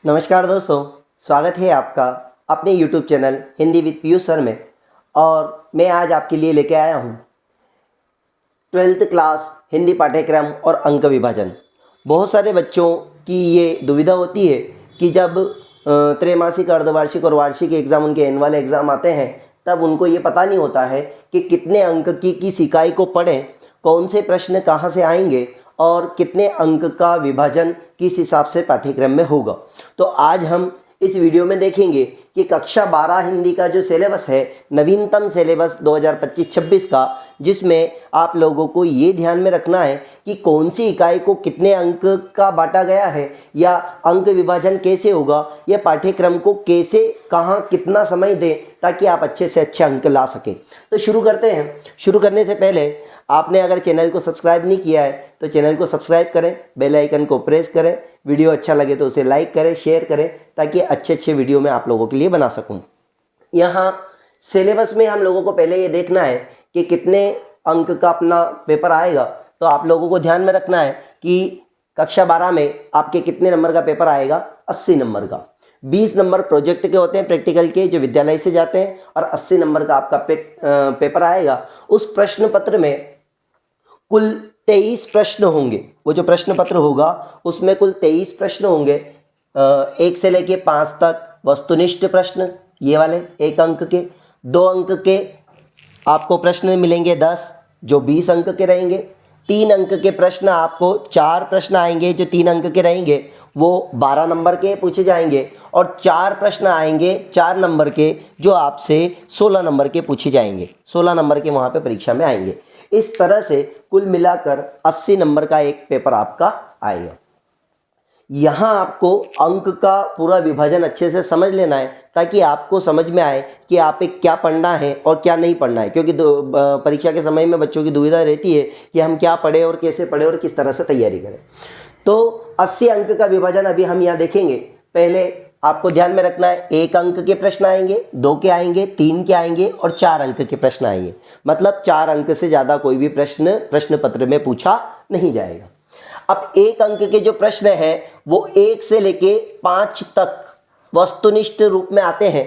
नमस्कार दोस्तों, स्वागत है आपका अपने YouTube channel Hindi with Piyush sir में। और मैं आज आपके लिए लेके आया हूँ 12th क्लास हिंदी पाठ्यक्रम और अंक विभाजन। बहुत सारे बच्चों की ये दुविधा होती है कि जब त्रैमासिक, अर्धवार्षिक और वार्षिक एग्ज़ाम, उनके एनुअल एग्ज़ाम आते हैं, तब उनको ये पता नहीं होता है कि कितने अंक की किस इकाई को पढ़ें, कौन से प्रश्न कहाँ से आएंगे और कितने अंक का विभाजन किस हिसाब से पाठ्यक्रम में होगा। तो आज हम इस वीडियो में देखेंगे कि कक्षा 12 हिंदी का जो सिलेबस है, नवीनतम सिलेबस 2025-26 का, जिसमें आप लोगों को ये ध्यान में रखना है कि कौन सी इकाई को कितने अंक का बांटा गया है या अंक विभाजन कैसे होगा, या पाठ्यक्रम को कैसे, कहाँ, कितना समय दें ताकि आप अच्छे से अच्छे अंक ला सकें। तो शुरू करते हैं। शुरू करने से पहले आपने अगर चैनल को सब्सक्राइब नहीं किया है तो चैनल को सब्सक्राइब करें, बेल आइकन को प्रेस करें, वीडियो अच्छा लगे तो उसे लाइक करें, शेयर करें, ताकि अच्छे वीडियो मैं आप लोगों के लिए बना सकूं। यहाँ सिलेबस में हम लोगों को पहले ये देखना है कि कितने अंक का अपना पेपर आएगा। तो आप लोगों को ध्यान में रखना है कि कक्षा 12 में आपके कितने नंबर का पेपर आएगा। 80 नंबर का। 20 नंबर प्रोजेक्ट के होते हैं, प्रैक्टिकल के, जो विद्यालय से जाते हैं, और 80 नंबर का आपका पेपर आएगा। उस प्रश्न पत्र में कुल 23 प्रश्न होंगे। वो जो प्रश्न पत्र होगा उसमें कुल 23 प्रश्न होंगे। 1 से लेके 5 तक वस्तुनिष्ठ प्रश्न, ये वाले 1 अंक के। 2 अंक के आपको प्रश्न मिलेंगे 10, जो 20 अंक के रहेंगे। 3 अंक के प्रश्न आपको 4 प्रश्न आएंगे, जो 3 अंक के रहेंगे, वो 12 नंबर के पूछे जाएंगे। और 4 प्रश्न आएंगे 4 नंबर के, जो आपसे 16 नंबर के पूछे जाएंगे। 16 नंबर के वहाँ पे परीक्षा में आएंगे। इस तरह से कुल मिलाकर 80 नंबर का एक पेपर आपका आएगा। यहाँ आपको अंक का पूरा विभाजन अच्छे से समझ लेना है ताकि आपको समझ में आए कि आप एक क्या पढ़ना है और क्या नहीं पढ़ना है। क्योंकि परीक्षा के समय में बच्चों की दुविधा रहती है कि हम क्या पढ़ें और कैसे पढ़ें और किस तरह से तैयारी करें। तो 80 अंक का विभाजन अभी हम यहाँ देखेंगे। पहले आपको ध्यान में रखना है, 1 अंक के प्रश्न आएंगे, 2 के आएंगे, 3 के आएंगे और 4 अंक के प्रश्न आएंगे। मतलब 4 अंक से ज़्यादा कोई भी प्रश्न पत्र में पूछा नहीं जाएगा। अब 1 अंक के जो प्रश्न हैं वो 1 से लेके 5 तक वस्तुनिष्ठ रूप में आते हैं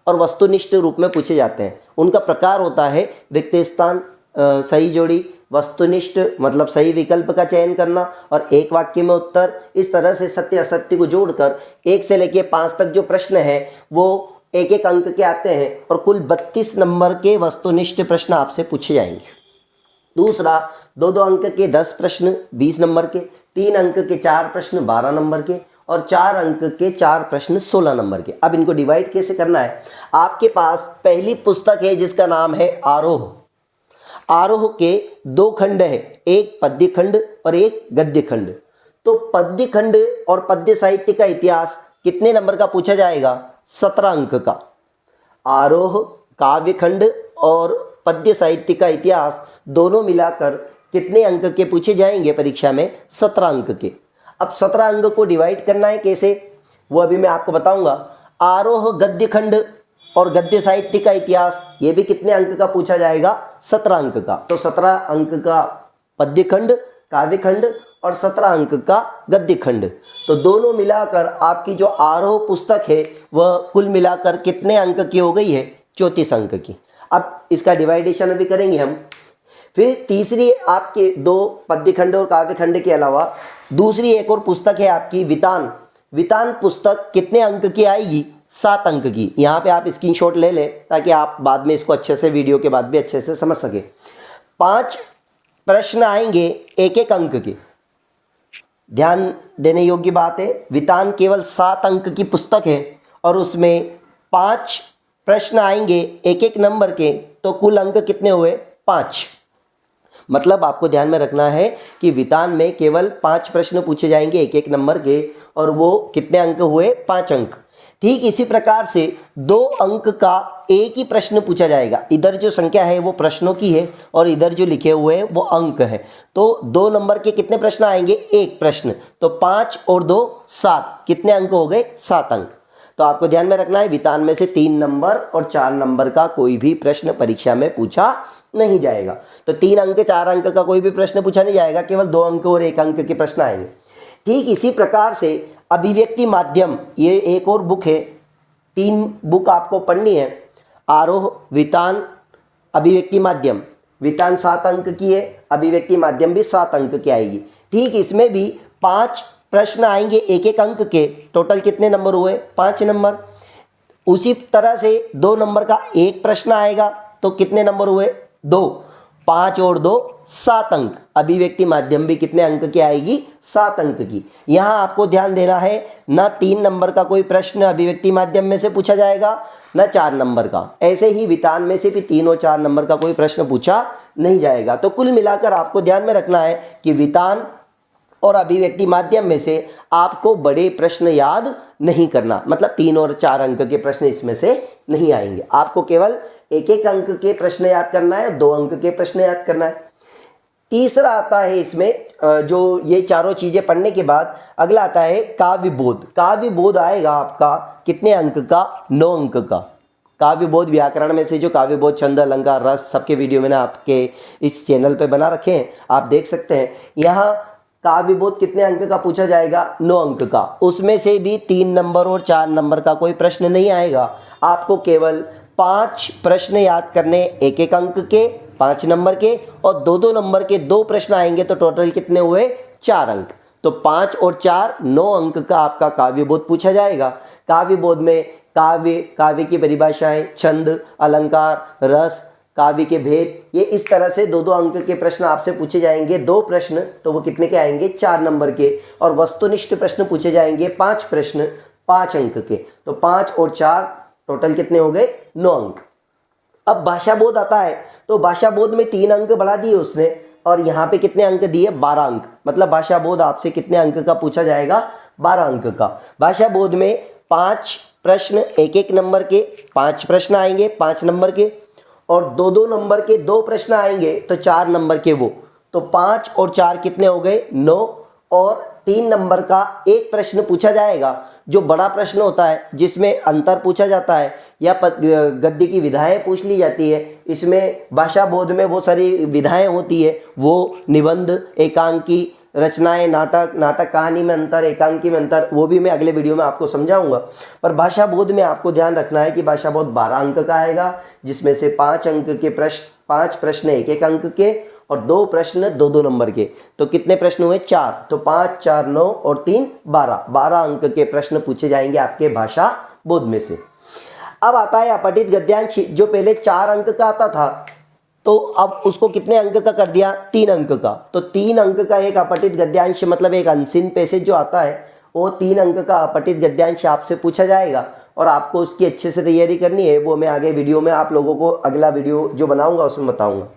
और वस्तुनिष्ठ रूप में पूछे जाते हैं। उनका प्रकार होता है रिक्त स्थान, सही जोड़ी, वस्तुनिष्ठ मतलब सही विकल्प का चयन करना, और एक वाक्य में उत्तर। इस तरह से सत्य असत्य को जोड़कर 1 से लेके 5 तक जो प्रश्न है वो 1-1 अंक के आते हैं और कुल 32 नंबर के वस्तुनिष्ठ प्रश्न आपसे पूछे जाएंगे। दूसरा, 2-2 अंक के 10 प्रश्न 20 नंबर के, 3 अंक के 4 प्रश्न 12 नंबर के, और 4 अंक के 4 प्रश्न 16 नंबर के। अब इनको डिवाइड कैसे करना है? आपके पास पहली पुस्तक है जिसका नाम है आरोह। आरोह के 2 खंड है, एक पद्य खंड और एक गद्य खंड। तो पद्य खंड और पद्य साहित्य का इतिहास कितने नंबर का पूछा जाएगा? 17 अंक का। आरोह, काव्य खंड और पद्य साहित्य का इतिहास दोनों मिलाकर कितने अंक के पूछे जाएंगे परीक्षा में? 17 अंक के। अब 17 अंक को डिवाइड करना है कैसे, वो अभी मैं आपको बताऊंगा। आरोह गद्य खंड और गद्य साहित्य का इतिहास, ये भी कितने अंक का पूछा जाएगा? 17 अंक का। तो 17 अंक का पद्य खंड, काव्य खंड और 17 अंक का गद्य खंड। तो दोनों मिलाकर आपकी जो आरोह पुस्तक है वह कुल मिलाकर कितने अंक की हो गई है? 34 अंक की। अब इसका डिवाइडेशन अभी करेंगे हम। फिर तीसरी आपके 2 पद्य खंड और काव्य खंड के अलावा दूसरी एक और पुस्तक है आपकी वितान। वितान पुस्तक कितने अंक की आएगी? 7 अंक की। यहाँ पे आप स्क्रीनशॉट ले लें ताकि आप बाद में इसको अच्छे से, वीडियो के बाद भी अच्छे से समझ सके। 5 प्रश्न आएंगे 1-1 अंक के। ध्यान देने योग्य बात है, वितान केवल 7 अंक की पुस्तक है और उसमें 5 प्रश्न आएंगे 1-1 नंबर के। तो कुल अंक कितने हुए? 5। मतलब आपको ध्यान में रखना है कि वितान में केवल 5 प्रश्न पूछे जाएंगे 1-1 नंबर के, और वो कितने अंक हुए? 5 अंक। ठीक इसी प्रकार से 2 अंक का एक ही प्रश्न पूछा जाएगा। इधर जो संख्या है वो प्रश्नों की है और इधर जो लिखे हुए हैं वो अंक है। तो 2 नंबर के कितने प्रश्न आएंगे? 1 प्रश्न। तो 5 और 2 7, कितने अंक हो गए? 7 अंक। तो आपको ध्यान में रखना है, वितान में से 3 नंबर और 4 नंबर का कोई भी प्रश्न परीक्षा में पूछा नहीं जाएगा। तो 3 अंक 4 अंक का कोई भी प्रश्न पूछा नहीं जाएगा, केवल 2 अंक और 1 अंक के प्रश्न आएंगे। ठीक इसी प्रकार से अभिव्यक्ति माध्यम, ये एक और बुक है, 3 बुक आपको पढ़नी है। आरोह, वितान, अभिव्यक्ति माध्यम। वितान 7 अंक की है, अभिव्यक्ति माध्यम भी 7 अंक की आएगी। ठीक, इसमें भी 5 प्रश्न आएंगे 1-1 अंक के। टोटल कितने नंबर हुए? 5 नंबर। उसी तरह से 2 नंबर का एक प्रश्न आएगा तो कितने नंबर हुए? 2। 5 और 2 7 अंक। अभिव्यक्ति माध्यम भी कितने अंक की आएगी? 7 अंक की। यहाँ आपको ध्यान देना है, ना 3 नंबर का कोई प्रश्न अभिव्यक्ति माध्यम में से पूछा जाएगा, ना 4 नंबर का। ऐसे ही वितान में से भी 3 और 4 नंबर का कोई प्रश्न पूछा नहीं जाएगा। तो कुल मिलाकर आपको ध्यान में रखना है कि वितान और अभिव्यक्ति माध्यम में से आपको बड़े प्रश्न याद नहीं करना, मतलब 3 और 4 अंक के प्रश्न इसमें से नहीं आएंगे। आपको केवल 1-1 अंक के प्रश्न याद करना है, 2 अंक के प्रश्न याद करना है। तीसरा आता है इसमें, जो ये चारों चीज़ें पढ़ने के बाद अगला आता है काव्यबोध। काव्यबोध आएगा आपका कितने अंक का? 9 अंक का। काव्यबोध व्याकरण में से जो काव्यबोध, छंद, अलंकार, रस, सबके वीडियो मैंने आपके इस चैनल पे बना रखे हैं, आप देख सकते हैं। यहाँ काव्यबोध कितने अंक का पूछा जाएगा? 9 अंक का। उसमें से भी 3 नंबर और 4 नंबर का कोई प्रश्न नहीं आएगा। आपको केवल 5 प्रश्न याद करने, 1-1 अंक के, 5 नंबर के, और 2-2 नंबर के 2 प्रश्न आएंगे तो टोटल कितने हुए? 4 अंक। तो 5 और 4 9 अंक का आपका काव्यबोध पूछा जाएगा। काव्यबोध में काव्य की परिभाषाएं, छंद, अलंकार, रस, काव्य के भेद, ये इस तरह से 2-2 अंक के प्रश्न आपसे पूछे जाएंगे। 2 प्रश्न तो वो कितने के आएंगे? 4 नंबर के। और वस्तुनिष्ठ प्रश्न पूछे जाएंगे 5 प्रश्न, 5 अंक के। तो 5 और 4 टोटल कितने हो गए? 9 अंक। अब भाषा बोध आता है, तो भाषा बोध में 3 अंक बढ़ा दिए उसने, और यहाँ पे कितने अंक दिए? 12 अंक। मतलब भाषा बोध आपसे कितने अंक का पूछा जाएगा? 12 अंक का। भाषा बोध में 5 प्रश्न 1-1 नंबर के, 5 प्रश्न आएंगे 5 नंबर के, और 2-2 नंबर के 2 प्रश्न आएंगे तो 4 नंबर के वो। तो 5 और 4 कितने हो गए? 9। और 3 नंबर का एक प्रश्न पूछा जाएगा, जो बड़ा प्रश्न होता है, जिसमें अंतर पूछा जाता है या गद्य की विधाएं पूछ ली जाती है। इसमें भाषा बोध में वो सारी विधाएं होती है, वो निबंध, एकांकी, रचनाएं, नाटक कहानी में अंतर, एकांकी में अंतर, वो भी मैं अगले वीडियो में आपको समझाऊंगा। पर भाषा बोध में आपको ध्यान रखना है कि भाषा बोध 12 अंक का आएगा, जिसमें से 5 अंक के प्रश्न, 5 प्रश्न 1-1 अंक के, और 2 प्रश्न 2-2 नंबर के। तो कितने प्रश्न हुए? 4। तो 5, 4, 9 और 3 12। 12 अंक के प्रश्न पूछे जाएंगे आपके भाषा बोध में से। अब आता है अपठित गद्यांश, जो पहले 4 अंक का आता था, तो अब उसको कितने अंक का कर दिया? 3 अंक का। तो 3 अंक का एक अपठित गद्यांश, मतलब एक अनसीन पैसेज जो आता है, वो 3 अंक का अपठित गद्यांश आपसे पूछा जाएगा, और आपको उसकी अच्छे से तैयारी करनी है। वो मैं आगे वीडियो में आप लोगों को, अगला वीडियो जो बनाऊंगा उसमें बताऊंगा।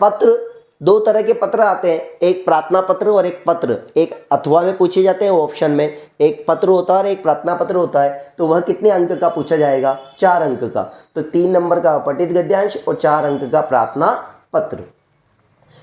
पत्र, 2 तरह के पत्र आते हैं, एक प्रार्थना पत्र और एक पत्र। एक अथवा में पूछे जाते हैं ऑप्शन में, एक पत्र होता है और एक प्रार्थना पत्र होता है। तो वह कितने अंक का पूछा जाएगा? 4 अंक का। तो 3 नंबर का अपठित गद्यांश और 4 अंक का प्रार्थना पत्र।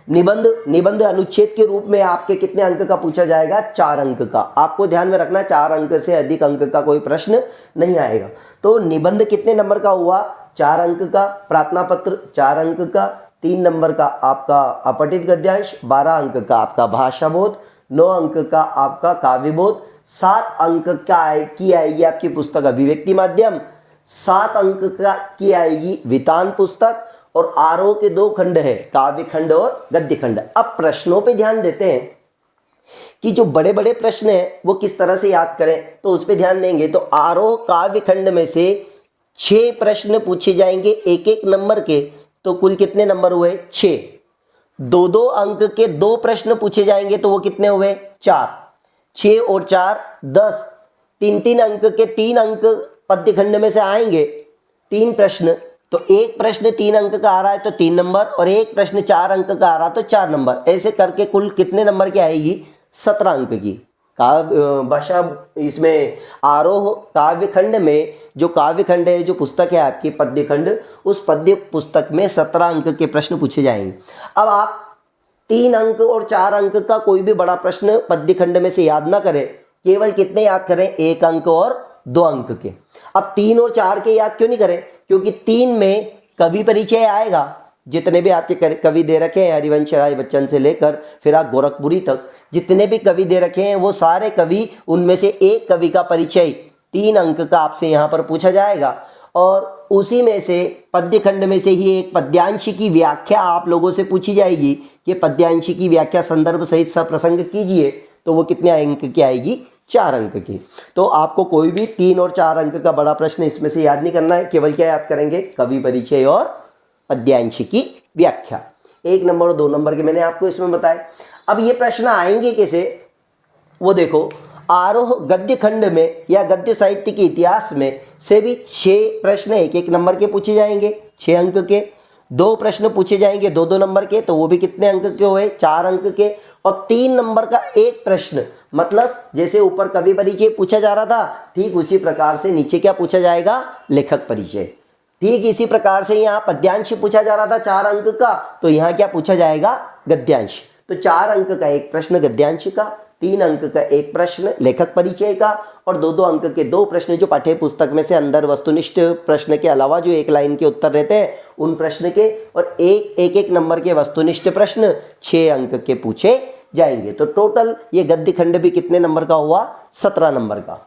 निबंध अनुच्छेद के रूप में आपके कितने अंक का पूछा जाएगा? 4 अंक का। आपको ध्यान में रखना, 4 अंक से अधिक अंक का कोई प्रश्न नहीं आएगा। तो निबंध कितने नंबर का हुआ? 4 अंक का। प्रार्थना पत्र 4 अंक का। 3 नंबर का आपका अपठित गद्यांश, 12 अंक का आपका भाषा बोध, 9 अंक का आपका काव्यबोध, 7 अंक की आएगी आपकी पुस्तक अभिव्यक्ति माध्यम, 7 अंक की आएगी वितान पुस्तक, और आरोह के 2 खंड है, काव्य खंड और गद्य खंड। अब प्रश्नों पे ध्यान देते हैं कि जो बड़े बड़े प्रश्न हैं वो किस तरह से याद करें, तो उस पर ध्यान देंगे। तो आरोह काव्य खंड में से 6 प्रश्न पूछे जाएंगे 1-1 नंबर के। तो कुल कितने नंबर हुए? 6। 2-2 अंक के 2 प्रश्न पूछे जाएंगे तो वो कितने हुए? 4। 6 और 4 10। 3-3 अंक के 3 अंक पद्य खंड में से आएंगे, 3 प्रश्न। तो एक प्रश्न 3 अंक का आ रहा है तो 3 नंबर, और एक प्रश्न 4 अंक का आ रहा तो 4 नंबर। ऐसे करके कुल कितने नंबर की आएगी? 17 अंक की। भाषा इसमें आरोह काव्य खंड में, जो काव्य खंड है, जो पुस्तक है आपकी पद्य खंड, उस पद्य पुस्तक में 17 अंक के प्रश्न पूछे जाएंगे। अब आप 3 अंक और 4 अंक का कोई भी बड़ा प्रश्न पद्य खंड में से याद ना करें, केवल कितने याद करें? 1 अंक और 2 अंक के। अब 3 और 4 के याद क्यों नहीं करें? क्योंकि 3 में कवि परिचय आएगा, जितने भी आपके कवि दे रखे हैं, हरिवंश राय बच्चन से लेकर फिर आप गोरखपुरी तक, जितने भी कवि दे रखे हैं वो सारे कवि, उनमें से एक कवि का परिचय 3 अंक का आपसे यहाँ पर पूछा जाएगा। और उसी में से पद्य खंड में से ही एक पद्यांश की व्याख्या आप लोगों से पूछी जाएगी कि पद्यांश की व्याख्या संदर्भ सहित सप्रसंग कीजिए, तो वो कितने अंक की आएगी? 4 अंक की। तो आपको कोई भी 3 और 4 अंक का बड़ा प्रश्न इसमें से याद नहीं करना है, केवल क्या याद करेंगे? कवि परिचय और पद्यांश की व्याख्या। 1 नंबर और 2 नंबर के मैंने आपको इसमें बताए। अब ये प्रश्न आएंगे कैसे, वो देखो। आरोह गद्य खंड में या गद्य साहित्य के इतिहास में से भी 6 प्रश्न 1-1 नंबर के पूछे जाएंगे, 6 अंक के। 2 प्रश्न पूछे जाएंगे 2-2 नंबर के, तो वो भी कितने अंक के हुए? 4 अंक के। और 3 नंबर का एक प्रश्न, मतलब जैसे ऊपर कवि परिचय पूछा जा रहा था, ठीक उसी प्रकार से नीचे क्या पूछा जाएगा? लेखक परिचय। ठीक इसी प्रकार से यहाँ पद्यांश पूछा जा रहा था 4 अंक का, तो यहाँ क्या पूछा जाएगा? गद्यांश। तो 4 अंक का एक प्रश्न गद्यांश का, 3 अंक का एक प्रश्न लेखक परिचय का, और 2-2 अंक के 2 प्रश्न जो पाठ्य पुस्तक में से अंदर वस्तुनिष्ठ प्रश्न के अलावा जो 1 लाइन के उत्तर रहते हैं उन प्रश्न के, और 1-1 नंबर के वस्तुनिष्ठ प्रश्न 6 अंक के पूछे जाएंगे। तो टोटल ये गद्य खंड भी कितने नंबर का हुआ? 17 नंबर का।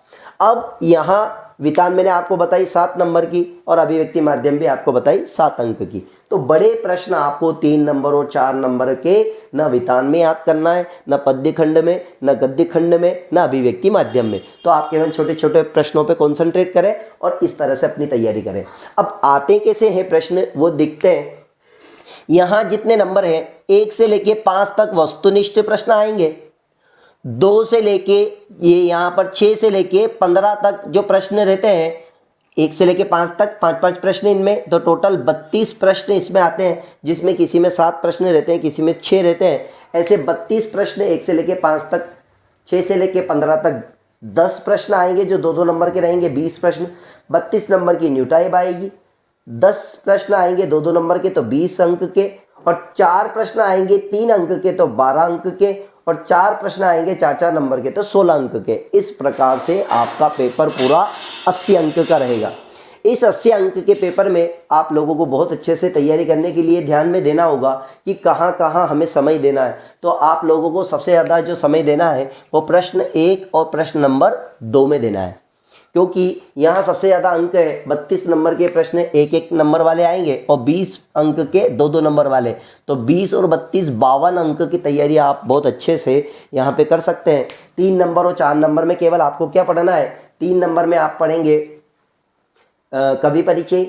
अब यहाँ वितान मैंने आपको बताई 7 नंबर की, और अभिव्यक्ति माध्यम भी आपको बताई 7 अंक की। तो बड़े प्रश्न आपको 3 नंबर और 4 नंबर के न वितान में याद करना है, न पद्य खंड में, न गद्य खंड में, न अभिव्यक्ति माध्यम में। तो आप केवल छोटे छोटे प्रश्नों पे कंसंट्रेट करें और इस तरह से अपनी तैयारी करें। अब आते कैसे हैं प्रश्न, वो दिखते हैं। यहाँ जितने नंबर हैं 1 से लेके 5 तक वस्तुनिष्ठ प्रश्न आएंगे, 2 से लेके ये यहाँ पर 6 से लेके 15 तक जो प्रश्न रहते हैं, 1 से लेके 5 तक 5-5 प्रश्न इनमें, तो टोटल 32 प्रश्न इसमें आते हैं, जिसमें किसी में 7 प्रश्न रहते हैं, किसी में 6 रहते हैं। ऐसे 32 प्रश्न 1 से लेके 5 तक, 6 से लेके 15 तक 10 प्रश्न आएंगे जो 2-2 नंबर के रहेंगे, 20 प्रश्न। 32 नंबर की न्यूटाइप आएगी, 10 प्रश्न आएंगे 2-2 नंबर के तो 20 अंक के, और 4 प्रश्न आएंगे 3 अंक के तो 12 अंक के, और 4 प्रश्न आएंगे 4-4 नंबर के तो 16 अंक के। इस प्रकार से आपका पेपर पूरा 80 अंक का रहेगा। इस 80 अंक के पेपर में आप लोगों को बहुत अच्छे से तैयारी करने के लिए ध्यान में देना होगा कि कहाँ कहाँ हमें समय देना है। तो आप लोगों को सबसे ज़्यादा जो समय देना है वो प्रश्न 1 और प्रश्न नंबर 2 में देना है, क्योंकि यहाँ सबसे ज़्यादा अंक है। 32 नंबर के प्रश्न 1-1 नंबर वाले आएंगे और 20 अंक के 2-2 नंबर वाले, तो 20 और 32 52 अंक की तैयारी आप बहुत अच्छे से यहाँ पे कर सकते हैं। 3 नंबर और 4 नंबर में केवल आपको क्या पढ़ना है? 3 नंबर में आप पढ़ेंगे कवि परिचय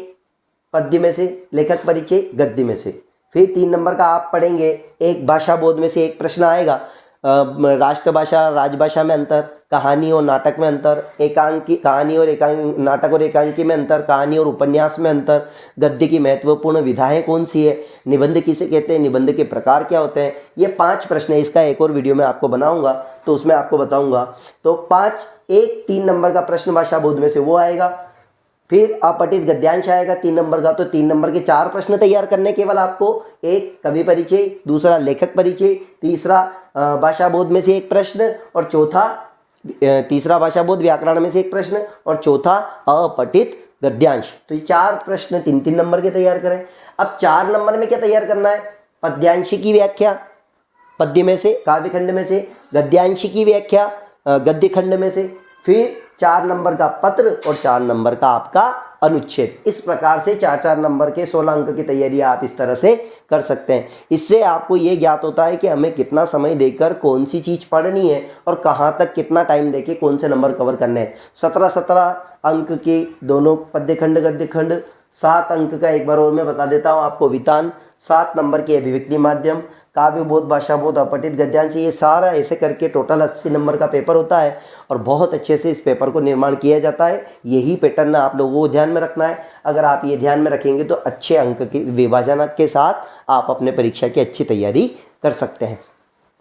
पद्य में से, लेखक परिचय गद्य में से। फिर 3 नंबर का आप पढ़ेंगे एक भाषा बोध में से एक प्रश्न आएगा, राष्ट्रभाषा राजभाषा में अंतर, कहानी और नाटक में अंतर, एकांकी कहानी और नाटक और एकांकी में अंतर, कहानी और उपन्यास में अंतर, गद्य की महत्वपूर्ण विधाएं कौन सी है, निबंध किसे कहते हैं, निबंध के प्रकार क्या होते हैं। ये 5 प्रश्न है। इसका एक और वीडियो मैं आपको बनाऊंगा तो उसमें आपको बताऊंगा। तो 3 नंबर का प्रश्न भाषा बोध में से वो आएगा। फिर अपठित गद्यांश आएगा 3 नंबर का, तो 3 नंबर के 4 प्रश्न तैयार करने केवल आपको। एक कवि परिचय, दूसरा लेखक परिचय, तीसरा भाषा बोध में से एक प्रश्न, और चौथा तीसरा भाषा बोध व्याकरण में से एक प्रश्न, और चौथा अपठित गद्यांश। तो ये 4 प्रश्न 3-3 नंबर के तैयार करें। अब 4 नंबर में क्या तैयार करना है? पद्यांश की व्याख्या पद्य में से, काव्य खंड में से, गद्यांश की व्याख्या गद्य खंड में से, फिर 4 नंबर का पत्र और 4 नंबर का आपका अनुच्छेद। इस प्रकार से 4-4 नंबर के 16 अंक की तैयारी आप इस तरह से कर सकते हैं। इससे आपको ये ज्ञात होता है कि हमें कितना समय देकर कौन सी चीज़ पढ़नी है और कहाँ तक कितना टाइम देके कौन से नंबर कवर करने हैं। 17-17 अंक के दोनों पद्य खंड गद्य खंड, 7 अंक का एक बार और मैं बता देता हूँ आपको वितान, 7 नंबर की अभिव्यक्ति माध्यम, काव्य बोध, भाषा बोध, अपठित गद्यांश, ये सारा ऐसे करके टोटल 80 नंबर का पेपर होता है और बहुत अच्छे से इस पेपर को निर्माण किया जाता है। यही पैटर्न आप लोगों को ध्यान में रखना है। अगर आप ये ध्यान में रखेंगे तो अच्छे अंक के विभाजन के साथ आप अपने परीक्षा की अच्छी तैयारी कर सकते हैं।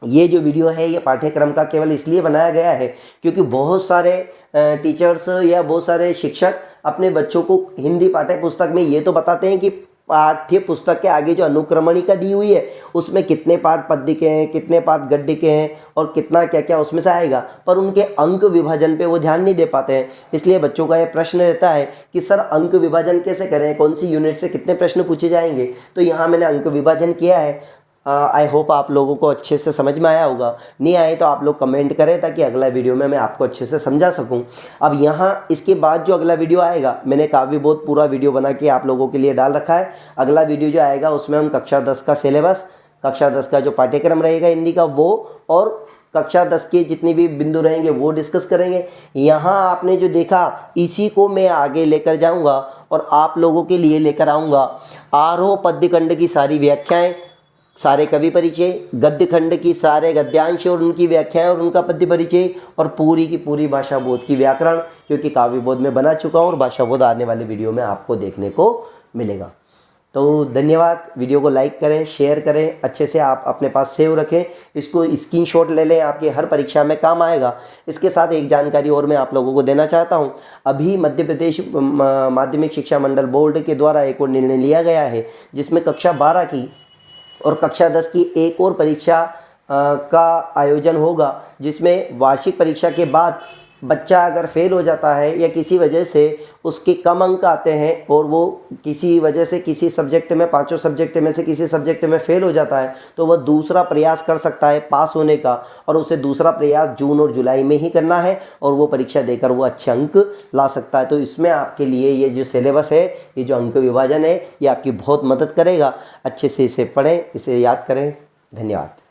ये जो वीडियो है ये पाठ्यक्रम का केवल इसलिए बनाया गया है क्योंकि बहुत सारे टीचर्स या बहुत सारे शिक्षक अपने बच्चों को हिंदी पाठ्य पुस्तक में ये तो बताते हैं कि पाठ्य पुस्तक के आगे जो अनुक्रमणिका दी हुई है उसमें कितने पाठ पद्य के हैं, कितने पाठ गद्य के हैं और कितना क्या क्या उसमें से आएगा, पर उनके अंक विभाजन पे वो ध्यान नहीं दे पाते हैं। इसलिए बच्चों का ये प्रश्न रहता है कि सर अंक विभाजन कैसे करें, कौन सी यूनिट से कितने प्रश्न पूछे जाएंगे। तो यहाँ मैंने अंक विभाजन किया है। आई होप आप लोगों को अच्छे से समझ में आया होगा। नहीं आए तो आप लोग कमेंट करें ताकि अगला वीडियो में मैं आपको अच्छे से समझा सकूं। अब यहाँ इसके बाद जो अगला वीडियो आएगा, मैंने काफ़ी बहुत पूरा वीडियो बना के आप लोगों के लिए डाल रखा है। अगला वीडियो जो आएगा उसमें हम कक्षा 10 का सिलेबस, कक्षा 10 का जो पाठ्यक्रम रहेगा हिंदी का वो, और कक्षा 10 के जितनी भी बिंदु रहेंगे वो डिस्कस करेंगे। यहाँ आपने जो देखा इसी को मैं आगे लेकर जाऊँगा और आप लोगों के लिए लेकर आऊँगा आरोह पद्य खंड की सारी व्याख्याएं, सारे कवि परिचय, गद्य खंड की सारे गद्यांश और उनकी व्याख्याएं और उनका पद्य परिचय, और पूरी की पूरी भाषा बोध की व्याकरण, क्योंकि काव्य बोध में बना चुका हूँ और भाषा बोध आने वाले वीडियो में आपको देखने को मिलेगा। तो धन्यवाद। वीडियो को लाइक करें, शेयर करें, अच्छे से आप अपने पास सेव रखें, इसको स्क्रीनशॉट ले लें, आपके हर परीक्षा में काम आएगा। इसके साथ एक जानकारी और मैं आप लोगों को देना चाहता हूं। अभी मध्य प्रदेश माध्यमिक शिक्षा मंडल बोर्ड के द्वारा एक और निर्णय लिया गया है जिसमें कक्षा 12 की और कक्षा 10 की एक और परीक्षा का आयोजन होगा, जिसमें वार्षिक परीक्षा के बाद बच्चा अगर फेल हो जाता है या किसी वजह से उसके कम अंक आते हैं और वो किसी वजह से किसी सब्जेक्ट में, 5 सब्जेक्ट में से किसी सब्जेक्ट में फेल हो जाता है, तो वह दूसरा प्रयास कर सकता है पास होने का, और उसे दूसरा प्रयास जून और जुलाई में ही करना है और वो परीक्षा देकर वो अच्छे अंक ला सकता है। तो इसमें आपके लिए ये जो सिलेबस है, ये जो अंक विभाजन है, ये आपकी बहुत मदद करेगा। अच्छे से इसे पढ़ें, इसे याद करें। धन्यवाद।